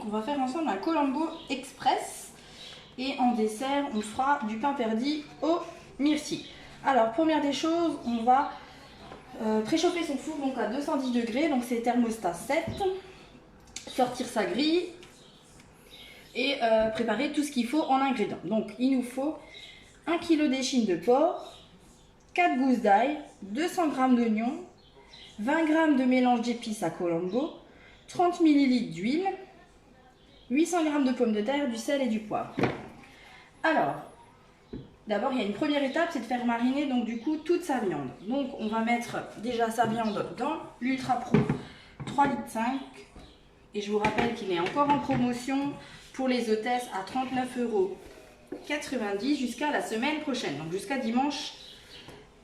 Donc on va faire ensemble un Colombo Express. Et en dessert, on fera du pain perdi au myrtille. Alors, première des choses, on va préchauffer son four donc à 210 degrés. Donc c'est thermostat 7. Sortir sa grille. Et préparer tout ce qu'il faut en ingrédients. Donc il nous faut 1 kg d'échine de porc, 4 gousses d'ail, 200 g d'oignons, 20 g de mélange d'épices à Colombo, 30 ml d'huile, 800 g de pommes de terre, du sel et du poivre. Alors, d'abord il y a une première étape, c'est de faire mariner donc du coup toute sa viande. Donc on va mettre déjà sa viande dans l'Ultra Pro 3,5 litres. Et je vous rappelle qu'il est encore en promotion pour les hôtesses à 39,90 € jusqu'à la semaine prochaine, donc jusqu'à dimanche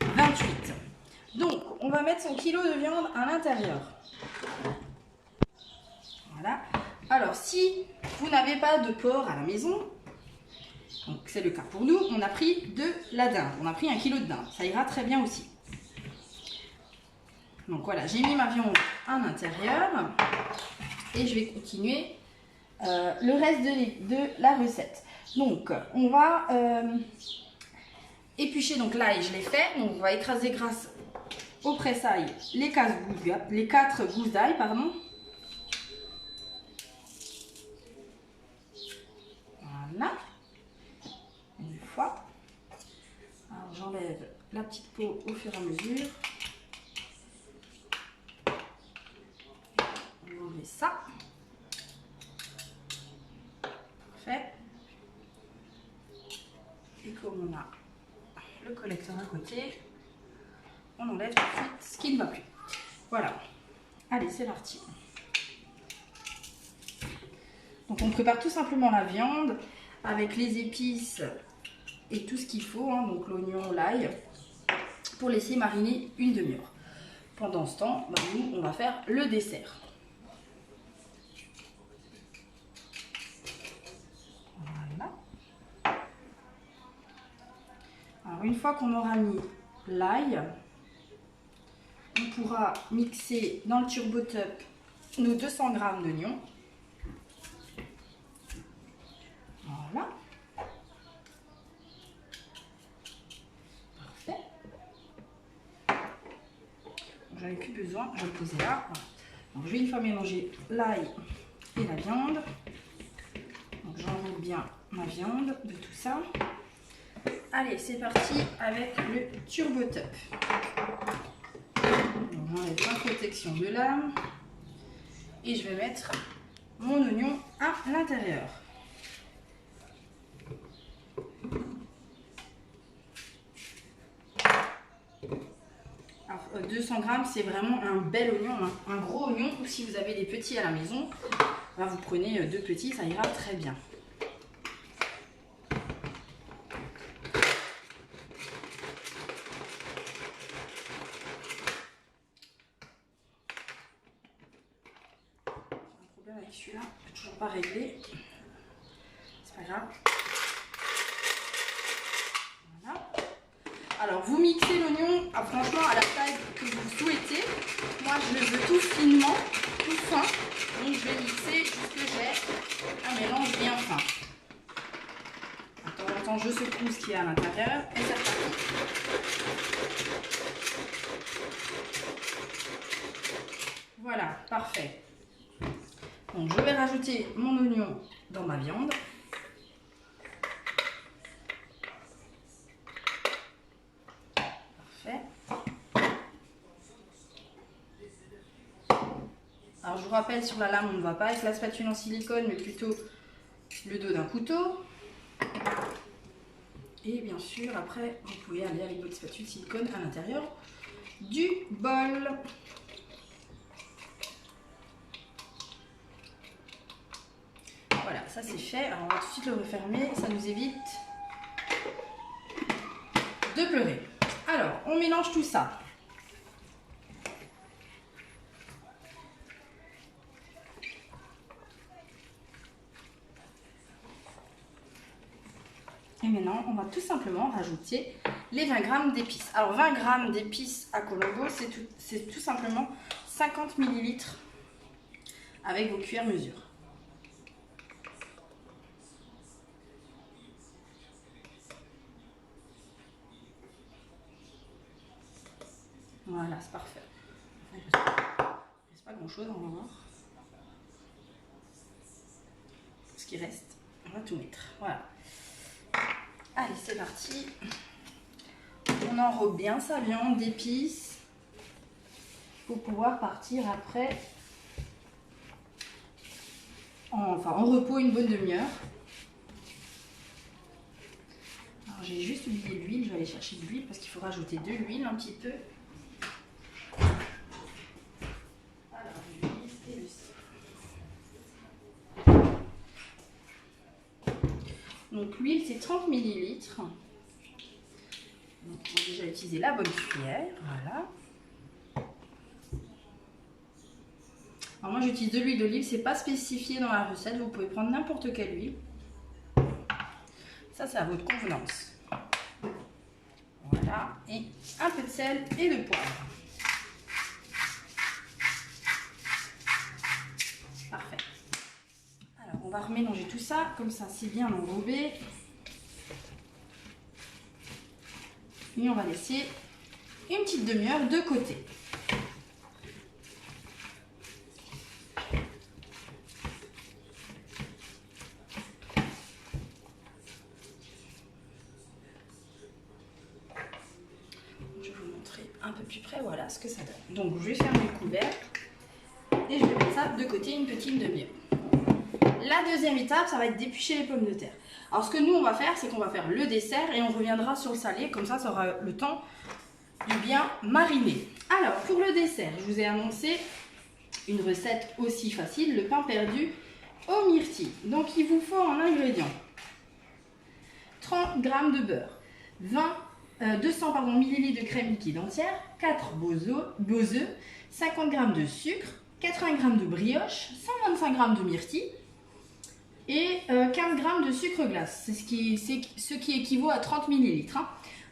28. Donc, on va mettre son kilo de viande à l'intérieur. Voilà. Alors, si vous n'avez pas de porc à la maison, donc c'est le cas pour nous, on a pris de la dinde. On a pris 1 kg de dinde. Ça ira très bien aussi. Donc voilà, j'ai mis ma viande à l'intérieur. Et je vais continuer le reste de la recette. Donc, on va éplucher donc l'ail, je l'ai fait. Donc, on va écraser grâce au presse-ail les 4 gousses d'ail, pardon. Voilà. Une fois. Alors, j'enlève la petite peau au fur et à mesure. On va enlever ça. Parfait. Et comme on a le collecteur à côté, on enlève tout de suite ce qui ne va plus. Voilà. Allez, c'est parti. Donc on prépare tout simplement la viande avec les épices et tout ce qu'il faut, hein, donc l'oignon, l'ail, pour laisser mariner une demi-heure. Pendant ce temps, nous, on va faire le dessert. Voilà. Alors une fois qu'on aura mis l'ail, on pourra mixer dans le Turbo Top nos 200 g d'oignons. Voilà. Parfait. J'en ai plus besoin, je vais le poser là. Voilà. Donc, je vais une fois mélanger l'ail et la viande. Donc j'enroule bien ma viande de tout ça. Allez, c'est parti avec le Turbo Top. J'enlève ma protection de lame et je vais mettre mon oignon à l'intérieur. Alors 200 g, c'est vraiment un bel oignon, hein, un gros oignon, ou si vous avez des petits à la maison, là, vous prenez 2 petits, ça ira très bien. Avec celui-là, toujours pas réglé, c'est pas grave. Voilà. Alors vous mixez l'oignon, franchement à la taille que vous souhaitez. Moi je le veux tout finement, tout fin, donc je vais mixer jusqu'à ce que j'ai un mélange bien fin. De temps en temps je secoue ce qu'il y a à l'intérieur et c'est reparti. Voilà, parfait. Donc, je vais rajouter mon oignon dans ma viande. Parfait. Alors, je vous rappelle, sur la lame, on ne va pas avec la spatule en silicone, mais plutôt le dos d'un couteau. Et bien sûr, après, vous pouvez aller avec votre spatule silicone à l'intérieur du bol. Voilà, ça c'est fait. Alors on va tout de suite le refermer, ça nous évite de pleurer. Alors, on mélange tout ça. Et maintenant, on va tout simplement rajouter les 20 g d'épices. Alors 20 g d'épices à Colombo, c'est tout simplement 50 ml avec vos cuillères mesure. Voilà, c'est parfait. Il ne reste pas grand chose, on va voir. Ce qui reste, on va tout mettre. Voilà. Allez, c'est parti. On enrobe bien sa viande d'épices pour pouvoir partir après en repos une bonne demi-heure. Alors j'ai juste oublié l'huile, je vais aller chercher de l'huile parce qu'il faut rajouter de l'huile un petit peu. Alors l'huile et le sel. Donc l'huile c'est 30 ml. Donc, on va déjà utiliser la bonne cuillère, voilà. Alors moi j'utilise de l'huile d'olive, c'est pas spécifié dans la recette, vous pouvez prendre n'importe quelle huile. Ça c'est à votre convenance. Voilà, et un peu de sel et de poivre. Parfait. Alors on va remélanger tout ça, comme ça c'est bien enrobé. Et on va laisser une petite demi-heure de côté. Je vais vous montrer un peu plus près, voilà ce que ça donne. Donc je vais fermer le couvercle et je vais mettre ça de côté une petite demi-heure. La deuxième étape, ça va être d'éplucher les pommes de terre. Alors ce que nous on va faire, c'est qu'on va faire le dessert et on reviendra sur le salé, comme ça aura le temps de bien mariner. Alors pour le dessert, je vous ai annoncé une recette aussi facile, le pain perdu au myrtille. Donc il vous faut en ingrédients 30 g de beurre, 200 ml de crème liquide entière, 4 beaux œufs, 50 g de sucre, 80 g de brioche, 125 g de myrtille et 15 g de sucre glace. C'est ce qui équivaut à 30 ml.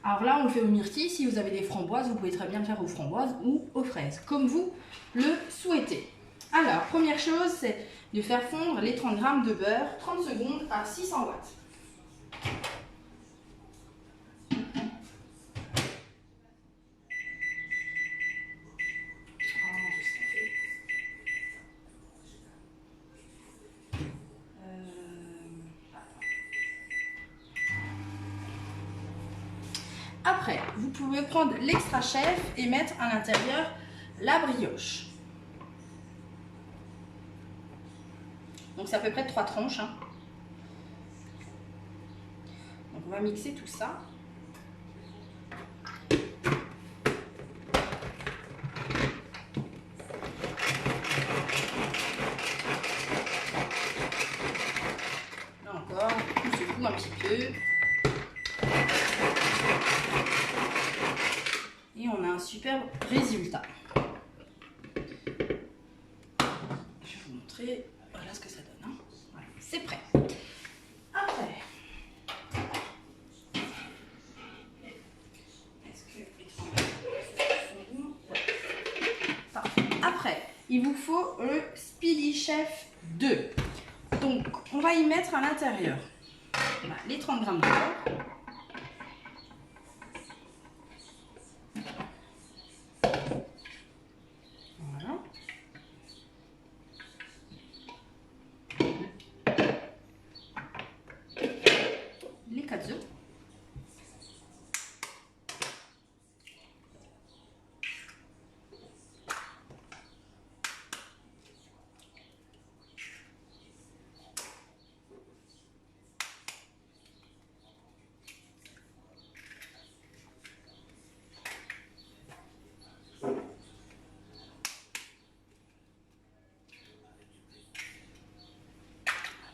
Alors là, on le fait au myrtille. Si vous avez des framboises, vous pouvez très bien le faire aux framboises ou aux fraises, comme vous le souhaitez. Alors, première chose, c'est de faire fondre les 30 g de beurre 30 secondes à 600 watts. Après, vous pouvez prendre l'extra chef et mettre à l'intérieur la brioche. Donc c'est à peu près 3 tranches. Donc on va mixer tout ça. Là encore, on secoue un petit peu. Et on a un superbe résultat. Je vais vous montrer, voilà ce que ça donne. Hein. Voilà, c'est prêt. Après, après, il vous faut le Speedy Chef 2. Donc, on va y mettre à l'intérieur les 30 g de beurre. Les 4 œufs.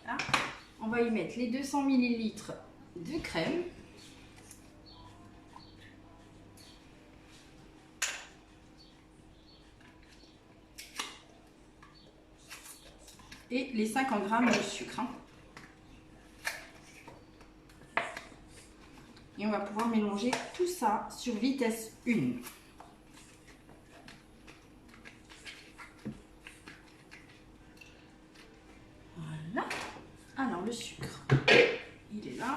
Voilà. On va y mettre les 200 ml de crème. Et les 50 g de sucre. Et on va pouvoir mélanger tout ça sur vitesse 1. Voilà. Alors le sucre, il est là.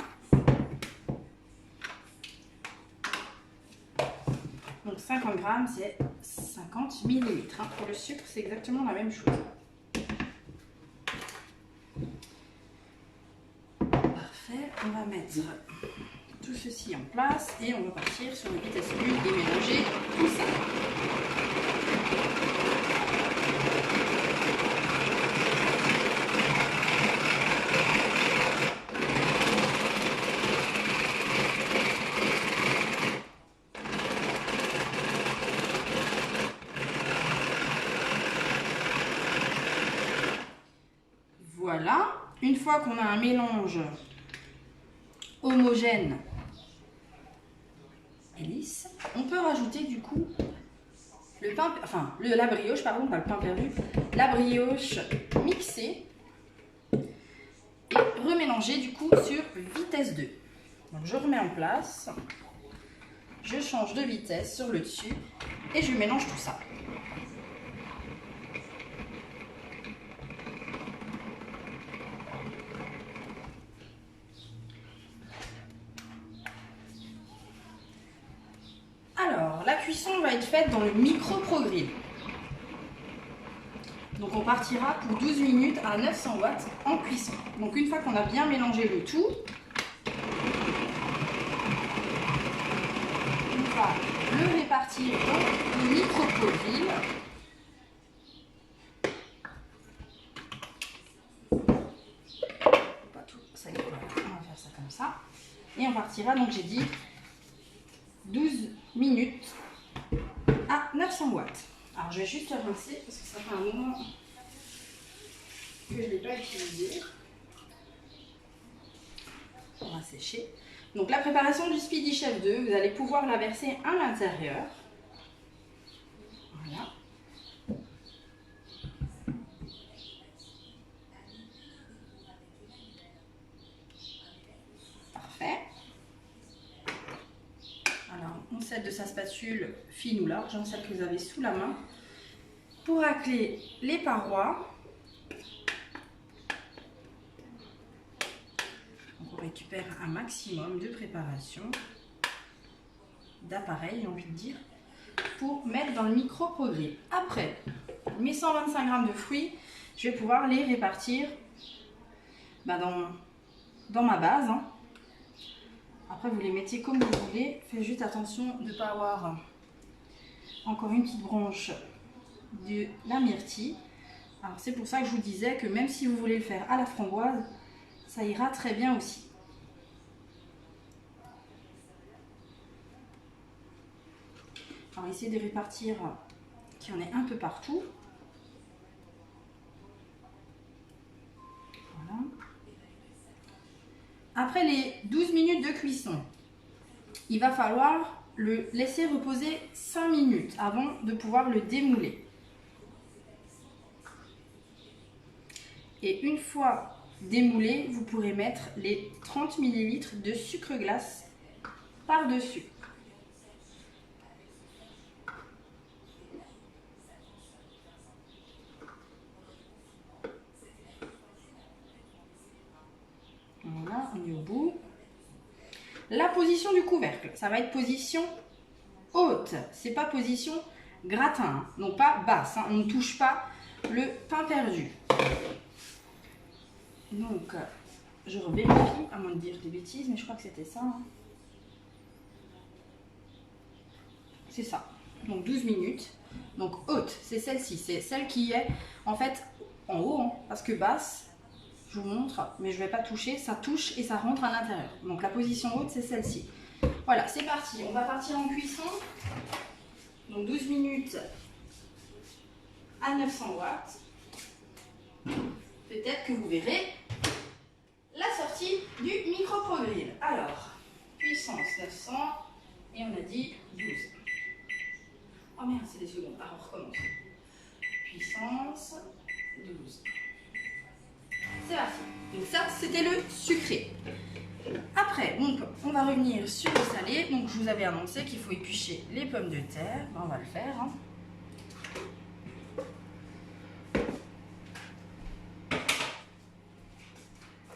Donc 50 grammes, c'est 50 millilitres. Hein. Pour le sucre, c'est exactement la même chose. Parfait, on va mettre tout ceci en place et on va partir sur une vitesse 1 et mélanger tout ça. Voilà, une fois qu'on a un mélange homogène et lisse, on peut rajouter du coup le pain, enfin la brioche, pardon, pas le pain perdu, la brioche mixée et remélanger du coup sur vitesse 2. Donc je remets en place, je change de vitesse sur le dessus et je mélange tout ça. Alors, la cuisson va être faite dans le micro-progril. Donc on partira pour 12 minutes à 900 watts en cuisson. Donc une fois qu'on a bien mélangé le tout, on va le répartir dans le micro-progril. Pas tout, ça y est, voilà. On va faire ça comme ça. Et on partira, donc j'ai dit, 12 minutes à 900 watts. Alors je vais juste le rincer parce que ça fait un moment que je ne l'ai pas utilisé. On va sécher. Donc la préparation du Speedy Chef 2, vous allez pouvoir la verser à l'intérieur. Voilà. Parfait. Alors, on s'aide de sa spatule fine ou large, celle que vous avez sous la main, pour racler les parois. Donc, on récupère un maximum de préparation, d'appareil, j'ai envie de dire, pour mettre dans le micro-progril. Après, mes 125 g de fruits, je vais pouvoir les répartir dans ma base. Hein. Après, vous les mettez comme vous voulez. Faites juste attention de ne pas avoir encore une petite branche de la myrtille. Alors, c'est pour ça que je vous disais que même si vous voulez le faire à la framboise, ça ira très bien aussi. Alors, essayez de répartir qu'il y en ait un peu partout. Voilà. Après les 12 minutes de cuisson, il va falloir le laisser reposer 5 minutes avant de pouvoir le démouler. Et une fois démoulé, vous pourrez mettre les 30 ml de sucre glace par-dessus. Voilà, on est au bout. La position du couvercle, ça va être position haute, c'est pas position gratin, hein. Donc pas basse, hein. On ne touche pas le pain perdu. Donc, je revérifie, à moins de dire des bêtises, mais je crois que c'était ça. Hein. C'est ça. Donc 12 minutes. Donc haute, c'est celle-ci, c'est celle qui est en fait en haut, hein, parce que basse, je vous montre, mais je ne vais pas toucher, ça touche et ça rentre à l'intérieur. Donc la position haute, c'est celle-ci. Voilà, c'est parti. On va partir en cuisson. Donc 12 minutes à 900 watts. Peut-être que vous verrez la sortie du micro-progril. Alors, puissance 900 et on a dit 12. Oh merde, c'est des secondes. Alors, on recommence. Puissance 12. C'est parti. Donc ça, c'était le sucré. Après, donc, on va revenir sur le salé. Donc, je vous avais annoncé qu'il faut éplucher les pommes de terre. Ben, on va le faire. Hein.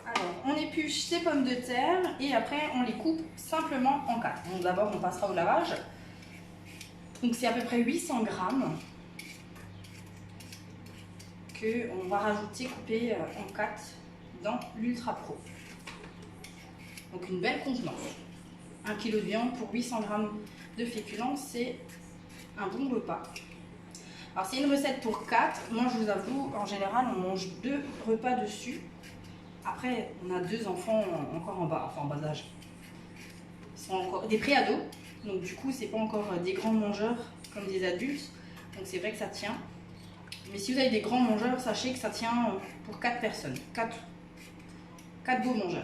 Alors, on épluche ces pommes de terre et après, on les coupe simplement en 4. Donc, d'abord, on passera au lavage. Donc c'est à peu près 800 grammes qu'on va rajouter coupé en 4 dans l'Ultra Pro. Donc une belle contenance. 1 kg de viande pour 800 grammes de féculents, c'est un bon repas. Alors c'est une recette pour 4. Moi je vous avoue, en général on mange 2 repas dessus. Après on a 2 enfants encore en bas, enfin en bas âge. Ils sont encore des préados. Donc du coup c'est pas encore des grands mangeurs comme des adultes. Donc c'est vrai que ça tient. Mais si vous avez des grands mangeurs, sachez que ça tient pour 4 personnes. 4 beaux mangeurs.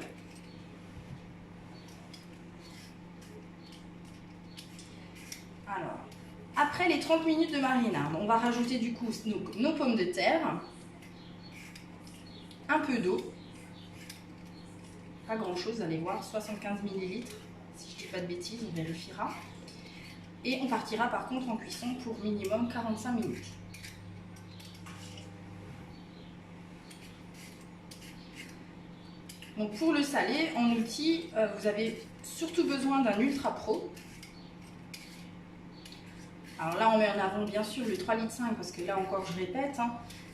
Alors, après les 30 minutes de marinade, on va rajouter du coup nos pommes de terre, un peu d'eau, pas grand chose, vous allez voir, 75 ml, si je ne dis pas de bêtises, on vérifiera. Et on partira par contre en cuisson pour minimum 45 minutes. Donc pour le salé, en outil, vous avez surtout besoin d'un Ultra Pro. Alors là, on met en avant bien sûr le 3,5 litres parce que là encore, je répète, hein,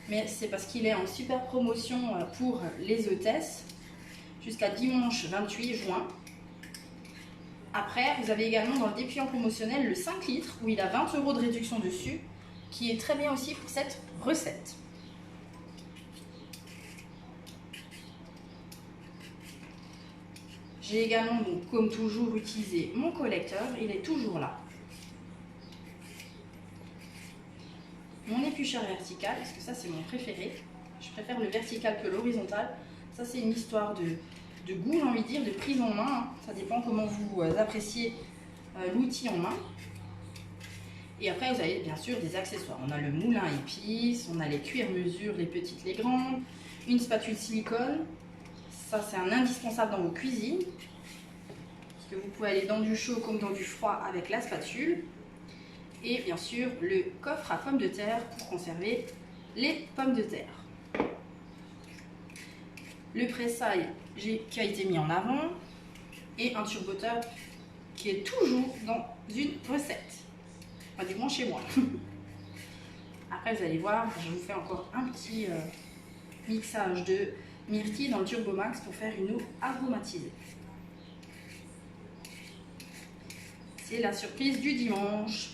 mais c'est parce qu'il est en super promotion pour les hôtesses jusqu'à dimanche 28 juin. Après, vous avez également dans le dépliant promotionnel le 5 litres où il a 20 € de réduction dessus, qui est très bien aussi pour cette recette. J'ai également, donc, comme toujours, utilisé mon collecteur, il est toujours là. Mon éplucheur vertical, parce que ça c'est mon préféré. Je préfère le vertical que l'horizontal. Ça c'est une histoire de goût, j'ai envie de dire, de prise en main. Hein. Ça dépend comment vous appréciez l'outil en main. Et après vous avez bien sûr des accessoires. On a le moulin à épices, on a les cuirs mesure, les petites, les grandes, une spatule silicone. Ça c'est un indispensable dans vos cuisines. Parce que vous pouvez aller dans du chaud comme dans du froid avec la spatule. Et bien sûr le coffre à pommes de terre pour conserver les pommes de terre. Le pressail qui a été mis en avant et un turboteur qui est toujours dans une recette. Enfin, du moins chez moi. Après vous allez voir, je vous fais encore un petit mixage de myrtille dans le Turbomax pour faire une eau aromatisée. C'est la surprise du dimanche.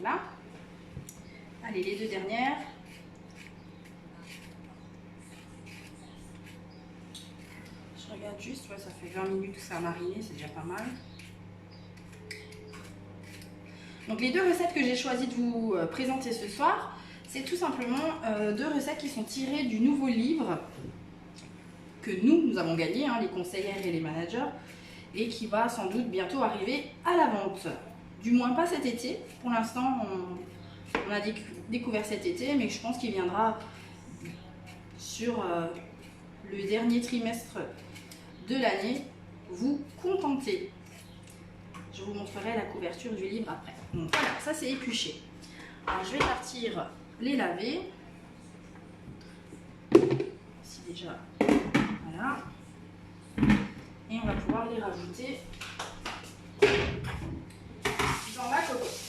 Voilà. Allez, les 2 dernières. Je regarde juste, ouais, ça fait 20 minutes que ça a mariné, c'est déjà pas mal. Donc les 2 recettes que j'ai choisi de vous présenter ce soir, c'est tout simplement 2 recettes qui sont tirées du nouveau livre que nous avons gagné, hein, les conseillères et les managers, et qui va sans doute bientôt arriver à la vente. Du moins pas cet été. Pour l'instant, on a découvert cet été, mais je pense qu'il viendra sur le dernier trimestre de l'année. Vous contenter. Je vous montrerai la couverture du livre après. Donc voilà, ça c'est épluché. Alors je vais partir les laver. Ici déjà, voilà. Et on va pouvoir les rajouter dans la cocotte.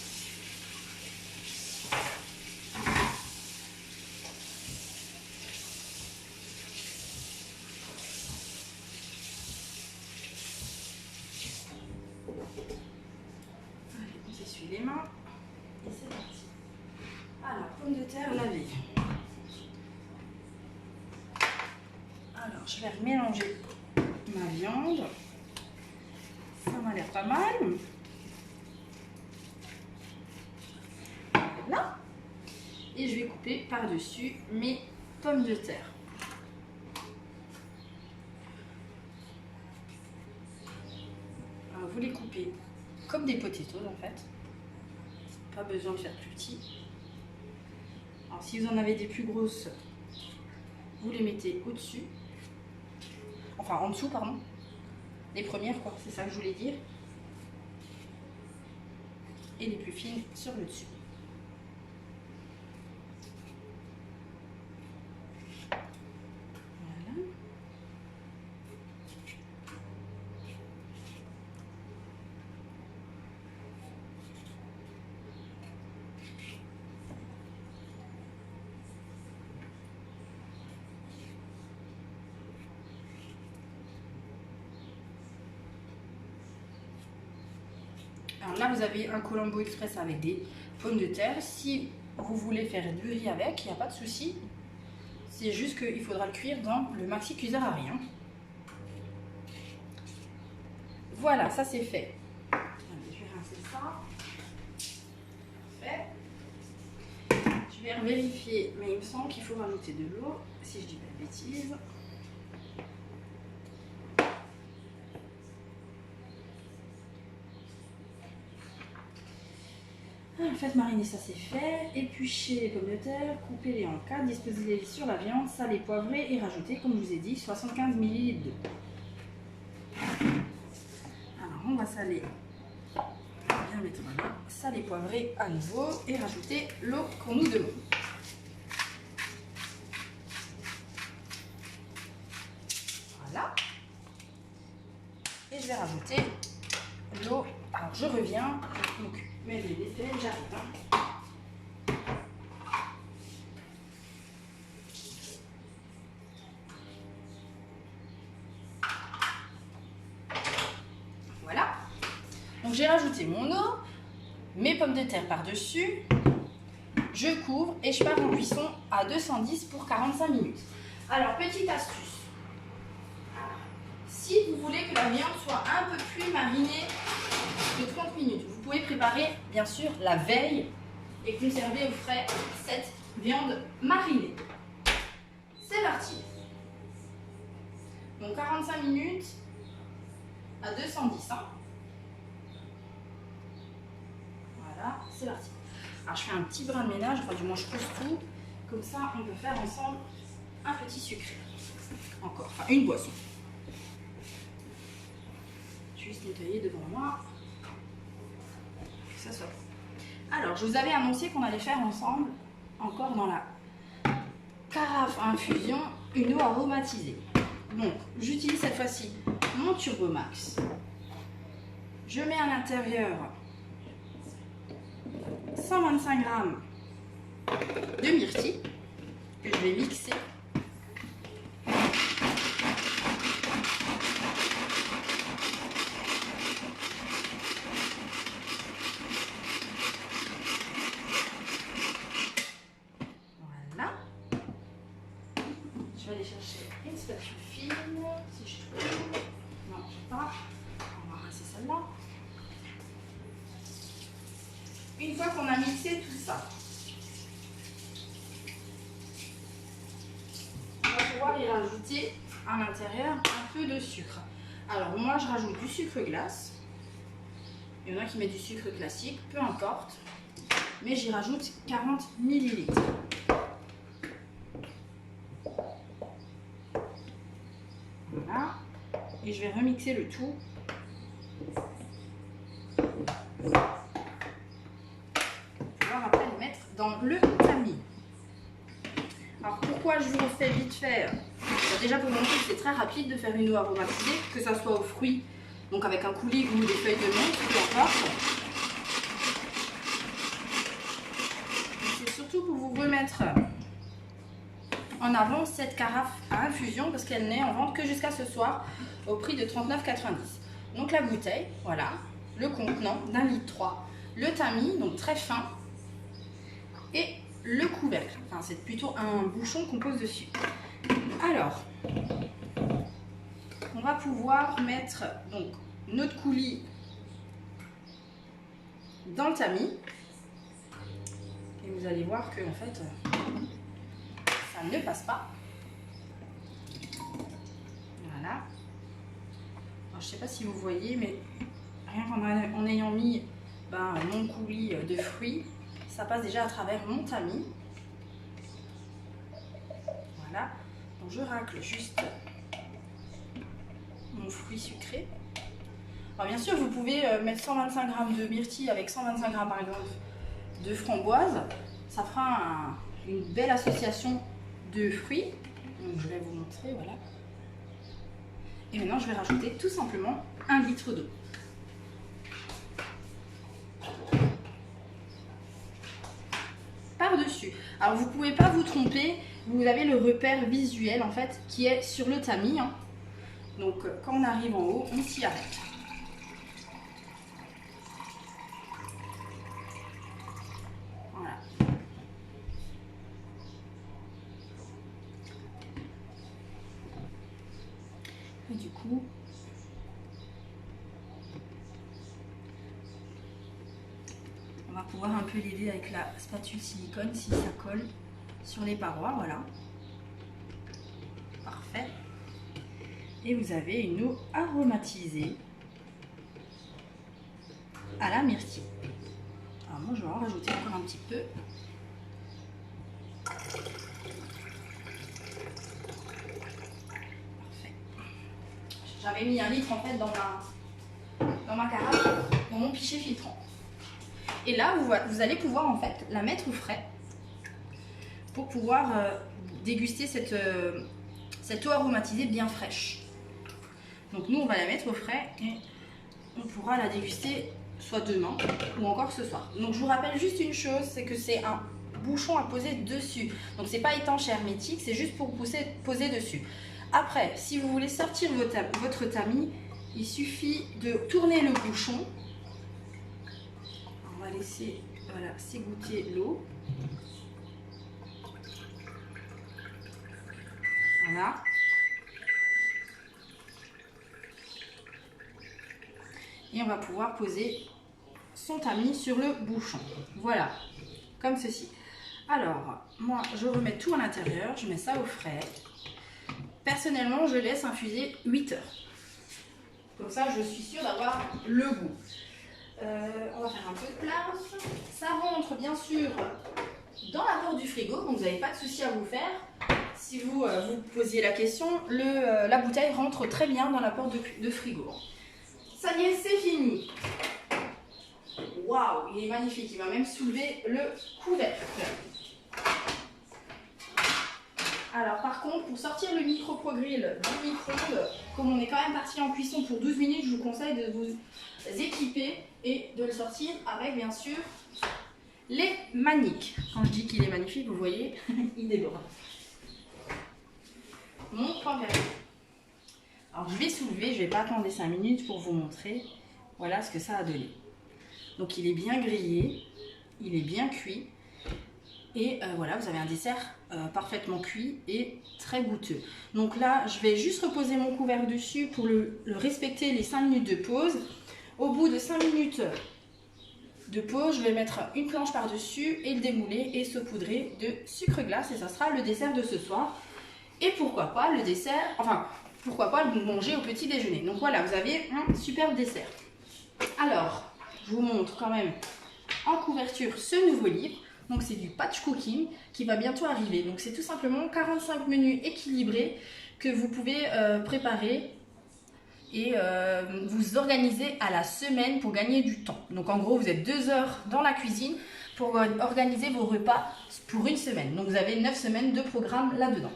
Allez, on s'essuie les mains et c'est parti. Alors, pommes de terre lavées. Alors, je vais mélanger ma viande. Ça m'a l'air pas mal. Voilà. Et je vais couper par-dessus mes pommes de terre. Alors, vous les coupez comme des potatoes en fait. Pas besoin de faire plus petit. Alors, si vous en avez des plus grosses, vous les mettez au-dessus. Enfin, en dessous, pardon. Les premières, quoi, c'est ça que je voulais dire. Et les plus fines sur le dessus. Voilà. Alors là, vous avez un Colombo Express avec des pommes de terre. Si vous voulez faire du riz avec, il n'y a pas de souci. C'est juste qu'il faudra le cuire dans le maxi cuiseur à riz. Voilà, ça c'est fait. Je vais rincer ça. Parfait. Je vais vérifier, mais il me semble qu'il faut rajouter de l'eau, si je dis pas de bêtises. Faites mariner, ça c'est fait. Épluchez les pommes de terre, coupez-les en 4, disposez-les sur la viande, salez, poivrez et rajoutez, comme je vous ai dit, 75 ml d'eau. Alors on va saler, bien mettre là, saler, poivrez à nouveau et rajouter l'eau qu'on nous demande. Voilà. Et je vais rajouter l'eau. Alors je reviens, donc mais les défaits, j'arrive. Voilà. Donc j'ai rajouté mon eau, mes pommes de terre par-dessus. Je couvre et je pars en cuisson à 210 pour 45 minutes. Alors, petite astuce. Si vous voulez que la viande soit un peu plus marinée de 30 minutes, vous pouvez préparer bien sûr la veille et conserver au frais cette viande marinée. C'est parti. Donc 45 minutes à 210. Voilà, c'est parti. Alors je fais un petit brin de ménage, enfin du moins je pose tout. Comme ça on peut faire ensemble un petit sucré. Encore, enfin une boisson. Juste nettoyer devant moi. Que ça soit bon. Alors je vous avais annoncé qu'on allait faire ensemble, encore dans la carafe à infusion, une eau aromatisée. Donc j'utilise cette fois-ci mon Turbo Max. Je mets à l'intérieur 125 g de myrtille que je vais mixer. Voilà. Je vais aller chercher une spatule fine, si je trouve. Non, je sais pas. On va rincer celle-là. Une fois qu'on a mixé tout ça, on va pouvoir y rajouter à l'intérieur un peu de sucre. Alors moi je rajoute du sucre glace. Il y en a qui mettent du sucre classique, peu importe. Mais j'y rajoute 40 ml. Voilà. Et je vais remixer le tout. Après le mettre dans le tamis. Alors pourquoi je vous le fais vite faire? Déjà pour montrer que c'est très rapide de faire une eau aromatisée, que ça soit aux fruits, donc avec un coulis ou des feuilles de menthe, peu importe. C'est surtout pour vous remettre en avant cette carafe à infusion parce qu'elle n'est en vente que jusqu'à ce soir au prix de 39,90 €. Donc la bouteille, voilà, le contenant d'1,3 litre, le tamis, donc très fin, et le couvercle, enfin c'est plutôt un bouchon qu'on pose dessus. Alors, on va pouvoir mettre donc notre coulis dans le tamis et vous allez voir que en fait ça ne passe pas. Voilà. Alors, je sais pas si vous voyez, mais rien qu'en ayant mis mon coulis de fruits, ça passe déjà à travers mon tamis. Voilà. Donc je racle juste mon fruit sucré. Alors bien sûr, vous pouvez mettre 125 g de myrtille avec 125 g par exemple de framboise. Ça fera une belle association de fruits. Donc je vais vous montrer, voilà. Et maintenant, je vais rajouter tout simplement 1 litre d'eau. Par-dessus. Alors vous pouvez pas vous tromper, vous avez le repère visuel en fait qui est sur le tamis. Donc quand on arrive en haut, on s'y arrête. Et du coup, on va pouvoir un peu l'aider avec la spatule silicone si ça colle sur les parois, voilà. Parfait. Et vous avez une eau aromatisée à la myrtille. Alors moi je vais en rajouter encore un petit peu. Parfait. J'avais mis 1 litre en fait dans ma carafe, dans mon pichet filtrant. Et là vous allez pouvoir en fait la mettre au frais pour pouvoir déguster cette eau aromatisée bien fraîche. Donc nous on va la mettre au frais et on pourra la déguster soit demain ou encore ce soir. Donc je vous rappelle juste une chose, c'est que c'est un bouchon à poser dessus. Donc c'est pas étanche et hermétique, c'est juste pour poser dessus. Après, si vous voulez sortir votre tamis, il suffit de tourner le bouchon. On va laisser voilà, s'égoutter l'eau. Voilà. Et on va pouvoir poser son tamis sur le bouchon. Voilà, comme ceci. Alors, moi, je remets tout à l'intérieur, je mets ça au frais. Personnellement, je laisse infuser 8 heures. Comme ça, je suis sûre d'avoir le goût. On va faire un peu de place. Ça rentre bien sûr dans la porte du frigo, donc vous n'avez pas de souci à vous faire. Si vous vous posiez la question, la bouteille rentre très bien dans la porte de frigo. Ça y est, c'est fini. Waouh, il est magnifique. Il va même soulever le couvercle. Alors par contre, pour sortir le micro-pro-grill du micro-ondes, comme on est quand même parti en cuisson pour 12 minutes, je vous conseille de vous équiper et de le sortir avec bien sûr les maniques. Quand je dis qu'il est magnifique, vous voyez, il déborde. Mon pain perdu. Alors je vais soulever, je ne vais pas attendre les 5 minutes pour vous montrer. Voilà ce que ça a donné. Donc il est bien grillé, il est bien cuit. Et voilà, vous avez un dessert parfaitement cuit et très goûteux. Donc là, je vais juste reposer mon couvercle dessus pour le respecter les 5 minutes de pause. Au bout de 5 minutes de pause, je vais mettre une planche par-dessus et le démouler et saupoudrer de sucre glace. Et ça sera le dessert de ce soir. Et pourquoi pas le dessert, enfin, pourquoi pas le manger au petit déjeuner. Donc voilà, vous avez un superbe dessert. Alors, je vous montre quand même en couverture ce nouveau livre. Donc c'est du Patch Cooking qui va bientôt arriver. Donc c'est tout simplement 45 menus équilibrés que vous pouvez préparer et vous organiser à la semaine pour gagner du temps. Donc en gros, vous êtes 2 heures dans la cuisine pour organiser vos repas pour une semaine. Donc vous avez 9 semaines de programme là-dedans.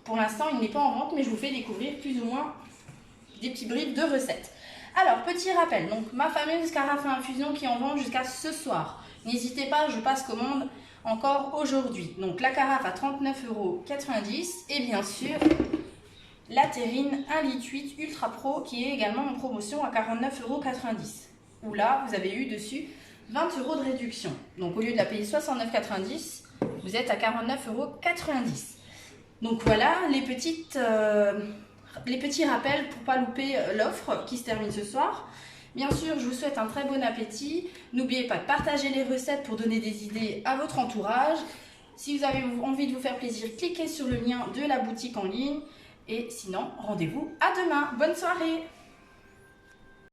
Pour l'instant, il n'est pas en vente, mais je vous fais découvrir plus ou moins des petits bribes de recettes. Alors, petit rappel, donc ma fameuse carafe à infusion qui est en vente jusqu'à ce soir. N'hésitez pas, je passe commande encore aujourd'hui. Donc la carafe à 39,90 € et bien sûr la terrine 1,8 litre Ultra Pro qui est également en promotion à 49,90 €. Où là, vous avez eu dessus 20 € de réduction. Donc au lieu de la payer 69,90 €, vous êtes à 49,90 €. Donc voilà les petits rappels pour ne pas louper l'offre qui se termine ce soir. Bien sûr, je vous souhaite un très bon appétit. N'oubliez pas de partager les recettes pour donner des idées à votre entourage. Si vous avez envie de vous faire plaisir, cliquez sur le lien de la boutique en ligne. Et sinon, rendez-vous à demain. Bonne soirée!